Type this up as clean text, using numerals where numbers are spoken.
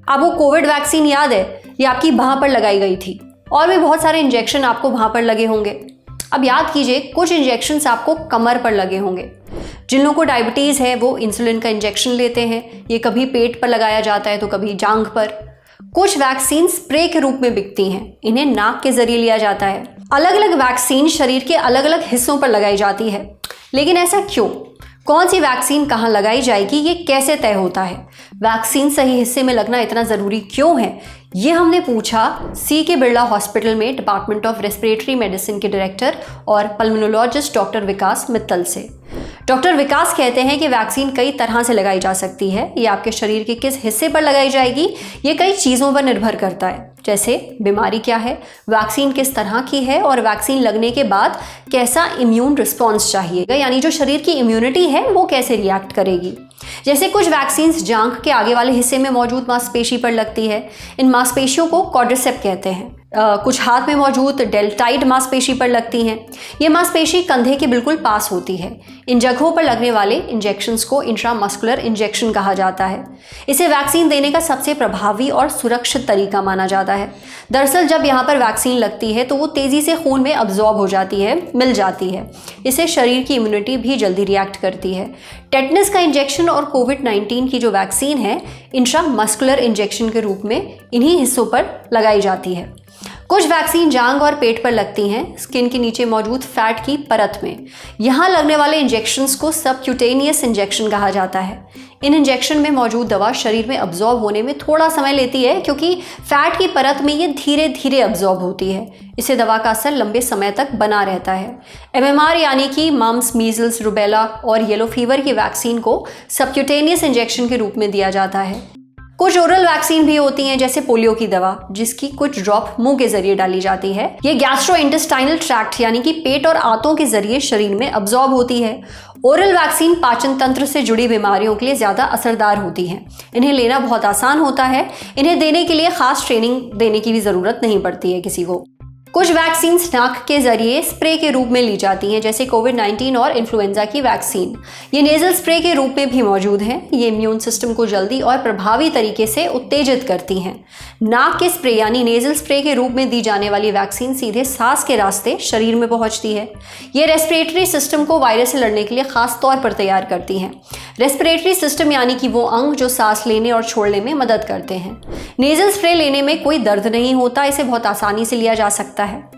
आपको Covid vaccine याद है? ये आपकी बाह पर लगाई गई थी और भी बहुत सारे इंजेक्शन आपको वहां पर लगे होंगे। अब याद कीजिए, कुछ इंजेक्शंस आपको कमर पर लगे होंगे। जिन लोगों को डायबिटीज़ है वो इंसुलिन का इंजेक्शन लेते हैं, ये कभी पेट पर लगाया जाता है तो कभी जांघ पर। कुछ वैक्सीन स्प्रे के रूप में बिकती हैं, इन्हें नाक के जरिए लिया जाता है। अलग अलग वैक्सीन शरीर के अलग अलग हिस्सों पर लगाई जाती है, लेकिन ऐसा क्यों? कौन सी वैक्सीन कहाँ लगाई जाएगी, ये कैसे तय होता है? वैक्सीन सही हिस्से में लगना इतना ज़रूरी क्यों है? ये हमने पूछा C.K. बिरला हॉस्पिटल में डिपार्टमेंट ऑफ रेस्पिरेटरी मेडिसिन के डायरेक्टर और पल्मोनोलॉजिस्ट डॉक्टर विकास मित्तल से। डॉक्टर विकास कहते हैं कि वैक्सीन कई तरह से लगाई जा सकती है। ये आपके शरीर के किस हिस्से पर लगाई जाएगी, ये कई चीज़ों पर निर्भर करता है, जैसे बीमारी क्या है, वैक्सीन किस तरह की है और वैक्सीन लगने के बाद कैसा इम्यून रिस्पॉन्स चाहिए, यानी जो शरीर की इम्यूनिटी है वो कैसे रिएक्ट करेगी। जैसे कुछ वैक्सीन्स जांघ के आगे वाले हिस्से में मौजूद मांसपेशी पर लगती है, इन मांसपेशियों को क्वाड्रिसेप कहते हैं। कुछ हाथ में मौजूद डेल्टाइड मांसपेशी पर लगती हैं। ये मांसपेशी कंधे के बिल्कुल पास होती है। इन जगहों पर लगने वाले इंजेक्शंस को इंट्रामस्कुलर इंजेक्शन कहा जाता है। इसे वैक्सीन देने का सबसे प्रभावी और सुरक्षित तरीका माना जाता है। दरअसल जब यहाँ पर वैक्सीन लगती है तो वो तेज़ी से खून में अब्जॉर्ब हो जाती है, मिल जाती है। इससे शरीर की इम्यूनिटी भी जल्दी रिएक्ट करती है। टेटनस का इंजेक्शन और कोविड-19 की जो वैक्सीन है, इंट्रामस्कुलर इंजेक्शन के रूप में इन्हीं हिस्सों पर लगाई जाती है। कुछ वैक्सीन जांघ और पेट पर लगती हैं, स्किन के नीचे मौजूद फैट की परत में। यहाँ लगने वाले इंजेक्शंस को सबक्यूटेनियस इंजेक्शन कहा जाता है। इन इंजेक्शन में मौजूद दवा शरीर में अब्जॉर्ब होने में थोड़ा समय लेती है, क्योंकि फैट की परत में ये धीरे धीरे अब्जॉर्ब होती है। इससे दवा का असर लंबे समय तक बना रहता है। MMR यानी कि मम्स, मीजल्स, रुबेला और येलो फीवर की वैक्सीन को सबक्यूटेनियस इंजेक्शन के रूप में दिया जाता है। कुछ ओरल वैक्सीन भी होती हैं, जैसे पोलियो की दवा, जिसकी कुछ ड्रॉप मुंह के जरिए डाली जाती है। ये गैस्ट्रोइंटेस्टाइनल ट्रैक्ट यानी कि पेट और आंतों के जरिए शरीर में अब्जॉर्ब होती है। ओरल वैक्सीन पाचन तंत्र से जुड़ी बीमारियों के लिए ज़्यादा असरदार होती हैं। इन्हें लेना बहुत आसान होता है। इन्हें देने के लिए खास ट्रेनिंग देने की भी ज़रूरत नहीं पड़ती है किसी को। कुछ वैक्सीन नाक के जरिए स्प्रे के रूप में ली जाती हैं, जैसे कोविड-19 और इन्फ्लुएंजा की वैक्सीन। ये नेजल स्प्रे के रूप में भी मौजूद हैं। ये इम्यून सिस्टम को जल्दी और प्रभावी तरीके से उत्तेजित करती हैं। नाक के स्प्रे यानी नेजल स्प्रे के रूप में दी जाने वाली वैक्सीन सीधे सांस के रास्ते शरीर में पहुंचती है। ये रेस्पिरेटरी सिस्टम को वायरस से लड़ने के लिए खास तौर पर तैयार करती हैं। रेस्पिरेटरी सिस्टम यानी कि वो अंग जो सांस लेने और छोड़ने में मदद करते हैं। नेजल स्प्रे लेने में कोई दर्द नहीं होता, इसे बहुत आसानी से लिया जा सकता है।